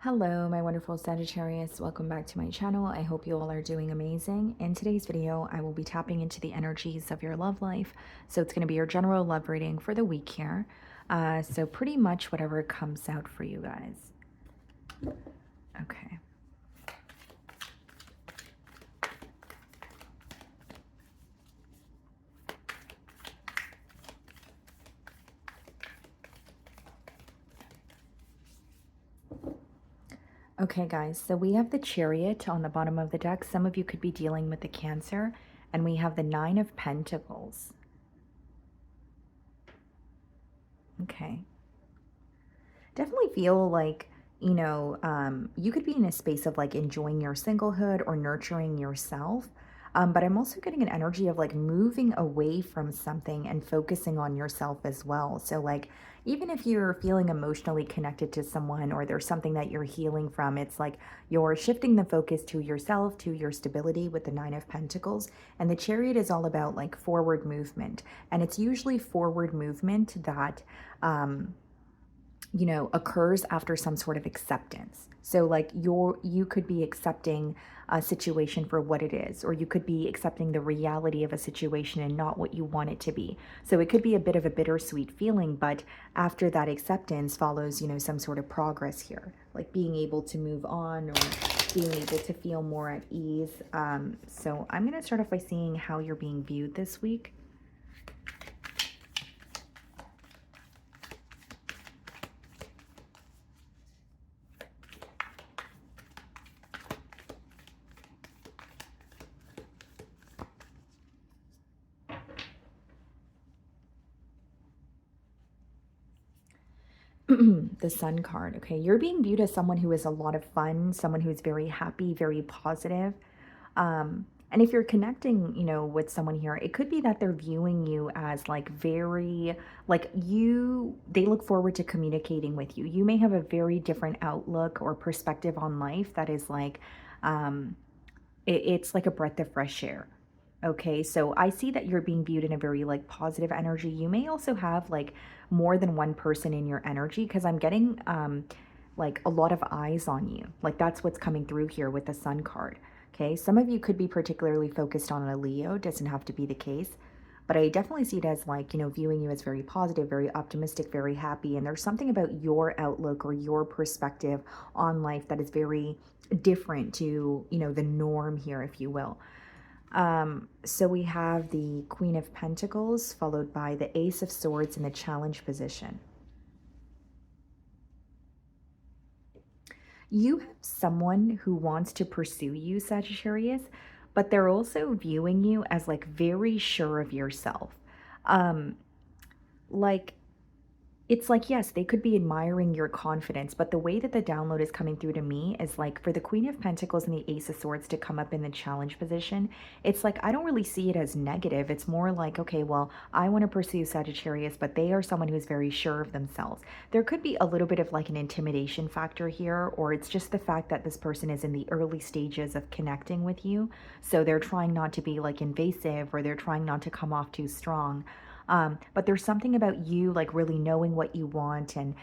Hello, my wonderful Sagittarius. Welcome back to my channel. I hope you all are doing amazing. In today's video, I will be tapping into the energies of your love life. So it's going to be your general love reading for the week here. So pretty much whatever comes out for you guys. Okay. Okay, guys, so we have the Chariot on the bottom of the deck. Some of you could be dealing with the Cancer, and we have the Nine of Pentacles. Okay. Definitely feel like, you could be in a space of like enjoying your singlehood or nurturing yourself. But I'm also getting an energy of like moving away from something and focusing on yourself as well. So, like, even if you're feeling emotionally connected to someone or there's something that you're healing from, it's like you're shifting the focus to yourself, to your stability with the Nine of Pentacles. And the Chariot is all about like forward movement. And it's usually forward movement that, occurs after some sort of acceptance. So like you could be accepting a situation for what it is, or you could be accepting the reality of a situation and not what you want it to be. So it could be a bit of a bittersweet feeling, but after that acceptance follows, some sort of progress here, like being able to move on or being able to feel more at ease. So I'm going to start off by seeing how you're being viewed this week. The Sun card. Okay, you're being viewed as someone who is a lot of fun, someone who's very happy, very positive. And if you're connecting, with someone here, it could be that they're viewing you as like very, like they look forward to communicating with you. You may have a very different outlook or perspective on life that is like, it's like a breath of fresh air. Okay, so I see that you're being viewed in a very like positive energy. You may also have like more than one person in your energy because I'm getting like a lot of eyes on you. Like that's what's coming through here with the Sun card. Okay, some of you could be particularly focused on a Leo, doesn't have to be the case. But I definitely see it as like, viewing you as very positive, very optimistic, very happy. And there's something about your outlook or your perspective on life that is very different to, the norm here, if you will. So we have the Queen of Pentacles, followed by the Ace of Swords in the challenge position. You have someone who wants to pursue you, Sagittarius, but they're also viewing you as like very sure of yourself. Um, like it's like, yes, they could be admiring your confidence, but the way that the download is coming through to me is like for the Queen of Pentacles and the Ace of Swords to come up in the challenge position, it's like I don't really see it as negative. It's more like, okay, well, I want to pursue Sagittarius, but they are someone who's very sure of themselves. There could be a little bit of like an intimidation factor here, or it's just the fact that this person is in the early stages of connecting with you. So they're trying not to be like invasive, or they're trying not to come off too strong. But there's something about you like really knowing what you want and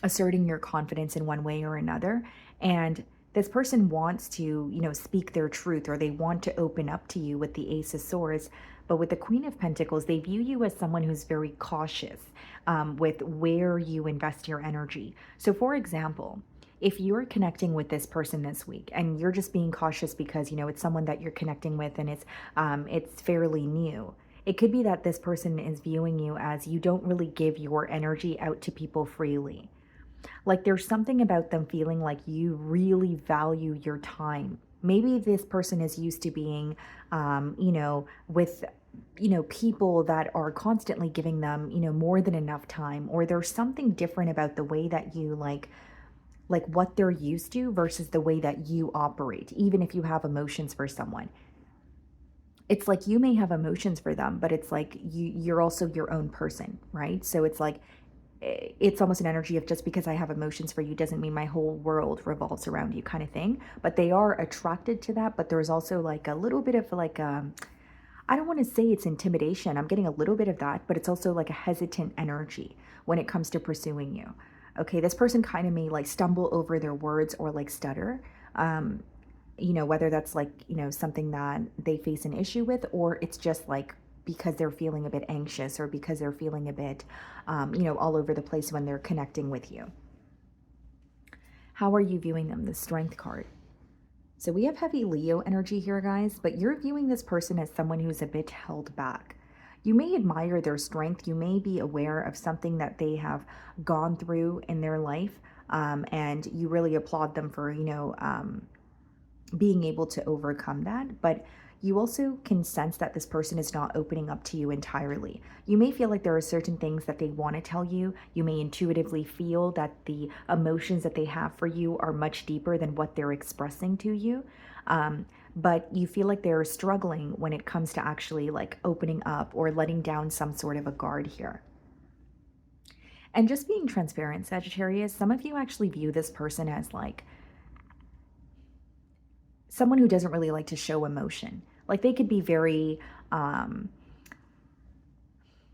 asserting your confidence in one way or another. And this person wants to, speak their truth, or they want to open up to you with the Ace of Swords. But with the Queen of Pentacles, they view you as someone who's very cautious with where you invest your energy. So for example, if you're connecting with this person this week and you're just being cautious because, it's someone that you're connecting with and it's fairly new, it could be that this person is viewing you as you don't really give your energy out to people freely. Like there's something about them feeling like you really value your time. Maybe this person is used to being, with, people that are constantly giving them, more than enough time, or there's something different about the way that you like what they're used to versus the way that you operate, even if you have emotions for someone. It's like you may have emotions for them, but it's like you're also your own person, right? So it's like it's almost an energy of just because I have emotions for you doesn't mean my whole world revolves around you kind of thing. But they are attracted to that. But there's also like a little bit of like I don't want to say it's intimidation. I'm getting a little bit of that, but it's also like a hesitant energy when it comes to pursuing you. Okay, this person kind of may like stumble over their words or like stutter. Um, whether that's like, something that they face an issue with, or it's just like because they're feeling a bit anxious or because they're feeling a bit, all over the place when they're connecting with you. How are you viewing them? The Strength card. So we have heavy Leo energy here, guys, but you're viewing this person as someone who's a bit held back. You may admire their strength. You may be aware of something that they have gone through in their life, and you really applaud them for, being able to overcome that. But you also can sense that this person is not opening up to you entirely. You may feel like there are certain things that they want to tell you. You may intuitively feel that the emotions that they have for you are much deeper than what they're expressing to you. But you feel like they're struggling when it comes to actually like opening up or letting down some sort of a guard here. And just being transparent, Sagittarius, some of you actually view this person as like someone who doesn't really like to show emotion. Like they could be very,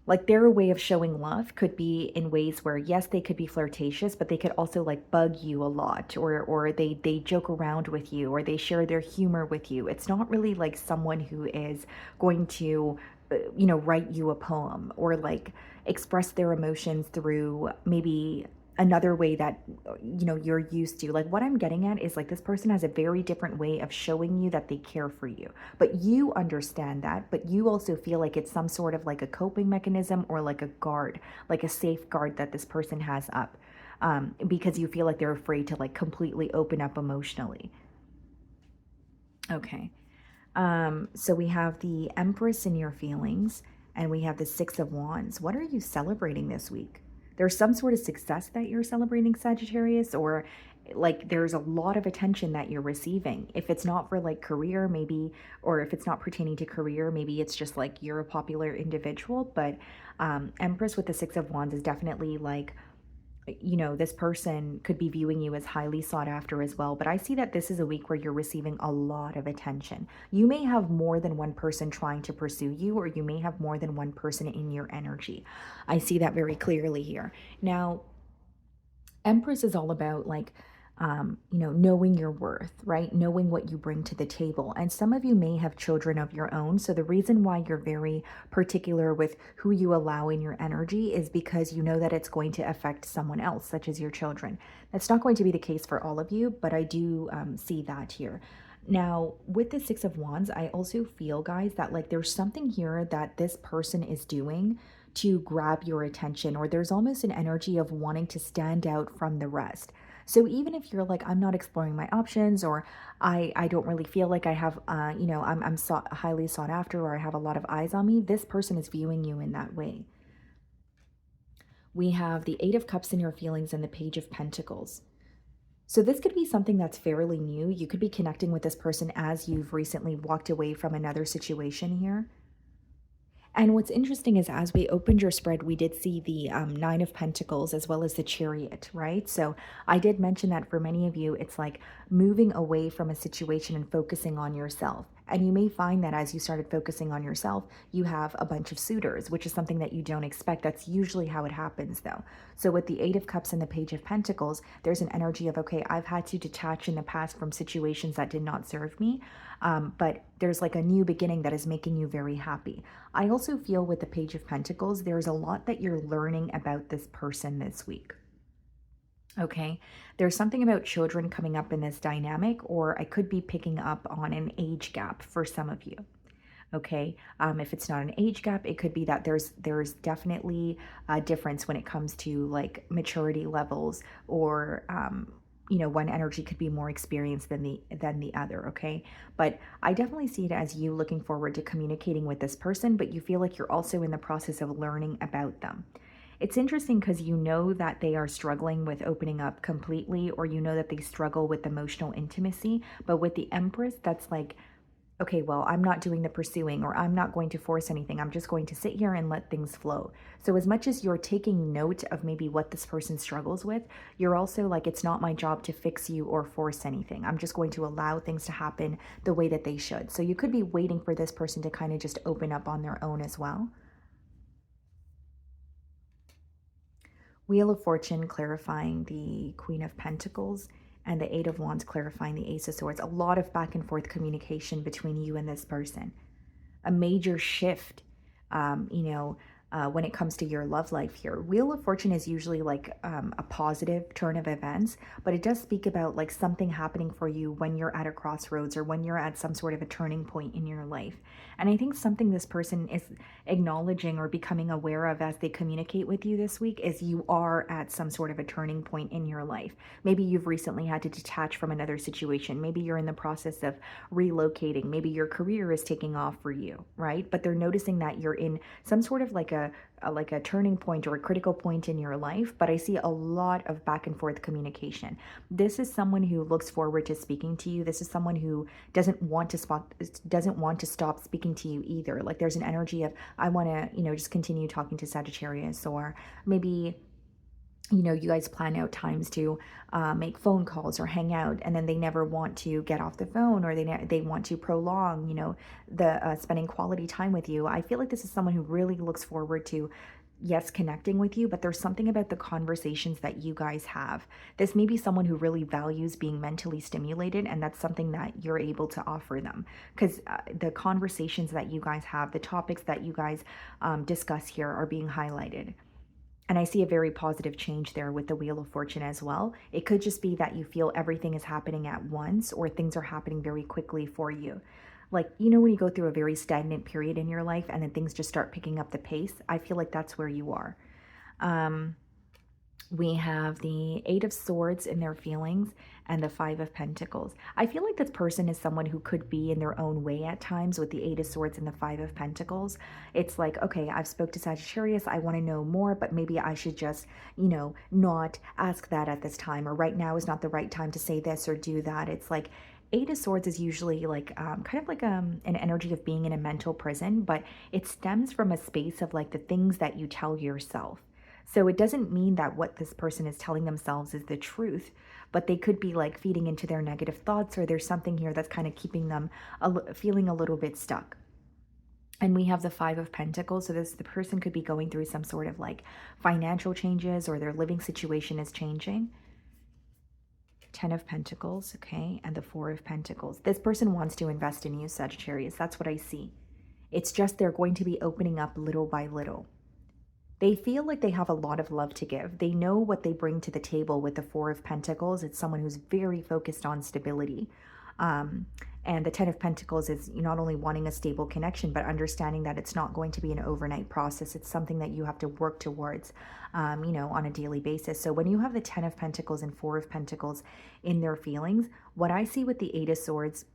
like their way of showing love could be in ways where, yes, they could be flirtatious, but they could also like bug you a lot, or they joke around with you, or they share their humor with you. It's not really like someone who is going to, write you a poem or like express their emotions through maybe another way that you're used to. Like what I'm getting at is like this person has a very different way of showing you that they care for you, but you understand that, but you also feel like it's some sort of like a coping mechanism or like a guard, like a safeguard that this person has up, because you feel like they're afraid to like completely open up emotionally. Okay. So we have the Empress in your feelings, and we have the Six of Wands. What are you celebrating this week? There's some sort of success that you're celebrating, Sagittarius, or like there's a lot of attention that you're receiving. If it's not for like career, maybe, or if it's not pertaining to career, maybe it's just like you're a popular individual. But Empress with the Six of Wands is definitely like, this person could be viewing you as highly sought after as well. But I see that this is a week where you're receiving a lot of attention. You may have more than one person trying to pursue you, or you may have more than one person in your energy. I see that very clearly here. Now, Empress is all about like, knowing your worth, right? Knowing what you bring to the table. And some of you may have children of your own. So the reason why you're very particular with who you allow in your energy is because you know that it's going to affect someone else, such as your children. That's not going to be the case for all of you, but I do see that here. Now, with the Six of Wands, I also feel, guys, that like there's something here that this person is doing to grab your attention, or there's almost an energy of wanting to stand out from the rest. So even if you're like, I'm not exploring my options, or I don't really feel like I have, I'm highly sought after, or I have a lot of eyes on me, this person is viewing you in that way. We have the Eight of Cups in your feelings and the Page of Pentacles. So this could be something that's fairly new. You could be connecting with this person as you've recently walked away from another situation here. And what's interesting is as we opened your spread, we did see the Nine of Pentacles as well as the Chariot, right? So I did mention that for many of you, it's like moving away from a situation and focusing on yourself. And you may find that as you started focusing on yourself, you have a bunch of suitors, which is something that you don't expect. That's usually how it happens, though. So with the Eight of Cups and the Page of Pentacles, there's an energy of, okay, I've had to detach in the past from situations that did not serve me. But there's like a new beginning that is making you very happy. I also feel with the Page of Pentacles, there's a lot that you're learning about this person this week. Okay, there's something about children coming up in this dynamic, or I could be picking up on an age gap for some of you. Okay, if it's not an age gap, it could be that there's definitely a difference when it comes to like maturity levels, or one energy could be more experienced than the other. Okay, but I definitely see it as you looking forward to communicating with this person, but you feel like you're also in the process of learning about them. It's interesting because you know that they are struggling with opening up completely, or you know that they struggle with emotional intimacy. But with the Empress, that's like, okay, well, I'm not doing the pursuing, or I'm not going to force anything. I'm just going to sit here and let things flow. So as much as you're taking note of maybe what this person struggles with, you're also like, it's not my job to fix you or force anything. I'm just going to allow things to happen the way that they should. So you could be waiting for this person to kind of just open up on their own as well. Wheel of Fortune clarifying the Queen of Pentacles, and the Eight of Wands clarifying the Ace of Swords. A lot of back and forth communication between you and this person. A major shift, when it comes to your love life here. Wheel of Fortune is usually like a positive turn of events, but it does speak about like something happening for you when you're at a crossroads or when you're at some sort of a turning point in your life. And I think something this person is acknowledging or becoming aware of as they communicate with you this week is you are at some sort of a turning point in your life. Maybe you've recently had to detach from another situation. Maybe you're in the process of relocating. Maybe your career is taking off for you, right? But they're noticing that you're in some sort of like a turning point or a critical point in your life, but I see a lot of back and forth communication. This is someone who looks forward to speaking to you. This is someone who doesn't want to stop speaking to you either. Like there's an energy of I want to, just continue talking to Sagittarius, or maybe you guys plan out times to make phone calls or hang out, and then they never want to get off the phone, or they want to prolong, the spending quality time with you. I feel like this is someone who really looks forward to, yes, connecting with you, but there's something about the conversations that you guys have. This may be someone who really values being mentally stimulated, and that's something that you're able to offer them, because the conversations that you guys have, the topics that you guys discuss here are being highlighted. And I see a very positive change there with the Wheel of Fortune as well. It could just be that you feel everything is happening at once, or things are happening very quickly for you. Like, when you go through a very stagnant period in your life and then things just start picking up the pace, I feel like that's where you are. We have the Eight of Swords in their feelings and the Five of Pentacles. I feel like this person is someone who could be in their own way at times with the Eight of Swords and the Five of Pentacles. It's like, okay, I've spoke to Sagittarius, I want to know more, but maybe I should just, not ask that at this time, or right now is not the right time to say this or do that. It's like, Eight of Swords is usually like kind of like an energy of being in a mental prison, but it stems from a space of like the things that you tell yourself. So it doesn't mean that what this person is telling themselves is the truth, but they could be like feeding into their negative thoughts, or there's something here that's kind of keeping them feeling a little bit stuck. And we have the Five of Pentacles. So the person could be going through some sort of like financial changes, or their living situation is changing. Ten of Pentacles, okay, and the Four of Pentacles. This person wants to invest in you, Sagittarius. That's what I see. It's just they're going to be opening up little by little. They feel like they have a lot of love to give. They know what they bring to the table with the Four of Pentacles. It's someone who's very focused on stability. And the Ten of Pentacles is not only wanting a stable connection, but understanding that it's not going to be an overnight process. It's something that you have to work towards, on a daily basis. So when you have the Ten of Pentacles and Four of Pentacles in their feelings, what I see with the Eight of Swords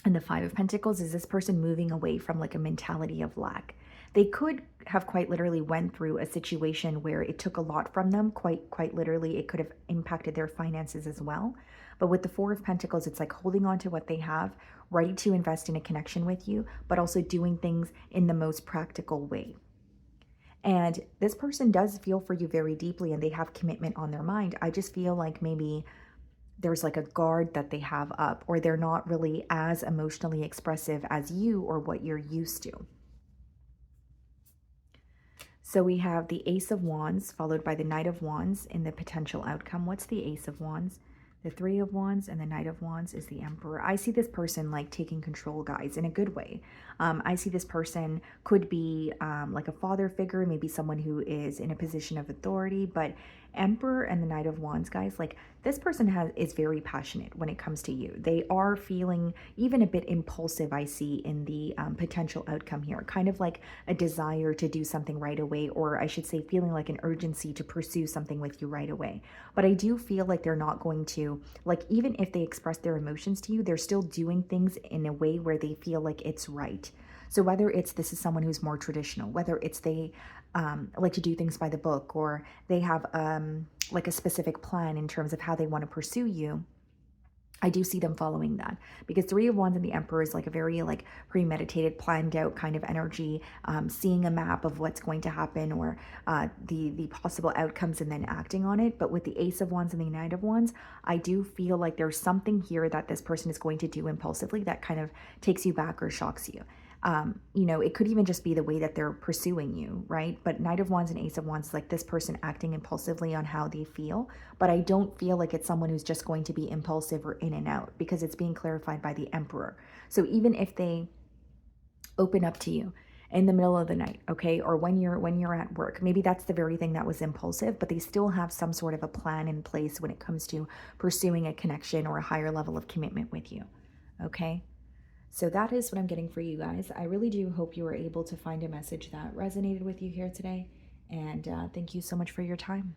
and the Five of Pentacles is this person moving away from like a mentality of lack. They could have quite literally went through a situation where it took a lot from them. Quite literally, it could have impacted their finances as well. But with the Four of Pentacles, it's like holding on to what they have, ready to invest in a connection with you, but also doing things in the most practical way. And this person does feel for you very deeply, and they have commitment on their mind. I just feel like maybe there's like a guard that they have up, or they're not really as emotionally expressive as you or what you're used to. So we have the Ace of Wands followed by the Knight of Wands in the potential outcome. What's the Ace of Wands? The Three of Wands and the Knight of Wands is the Emperor. I see this person like taking control, guys, in a good way. I see this person could be like a father figure, maybe someone who is in a position of authority, but Emperor and the Knight of Wands, guys, like this person is very passionate when it comes to you. They are feeling even a bit impulsive, I see, in the potential outcome here. Kind of like a desire to do something right away, or I should say feeling like an urgency to pursue something with you right away. But I do feel like they're not going to, like, even if they express their emotions to you, they're still doing things in a way where they feel like it's right. So whether it's this is someone who's more traditional, whether it's they like to do things by the book, or they have like a specific plan in terms of how they want to pursue you, I do see them following that, because Three of Wands and the Emperor is like a very like premeditated, planned out kind of energy, seeing a map of what's going to happen, or the possible outcomes, and then acting on it. But with the Ace of Wands and the Knight of Wands, I do feel like there's something here that this person is going to do impulsively that kind of takes you back or shocks you. You know, it could even just be the way that they're pursuing you, right? But Knight of Wands and Ace of Wands, like this person acting impulsively on how they feel. But I don't feel like it's someone who's just going to be impulsive or in and out, because it's being clarified by the Emperor. So even if they open up to you in the middle of the night, okay, or when you're at work, maybe that's the very thing that was impulsive, but they still have some sort of a plan in place when it comes to pursuing a connection or a higher level of commitment with you. Okay, so that is what I'm getting for you guys. I really do hope you were able to find a message that resonated with you here today, and thank you so much for your time.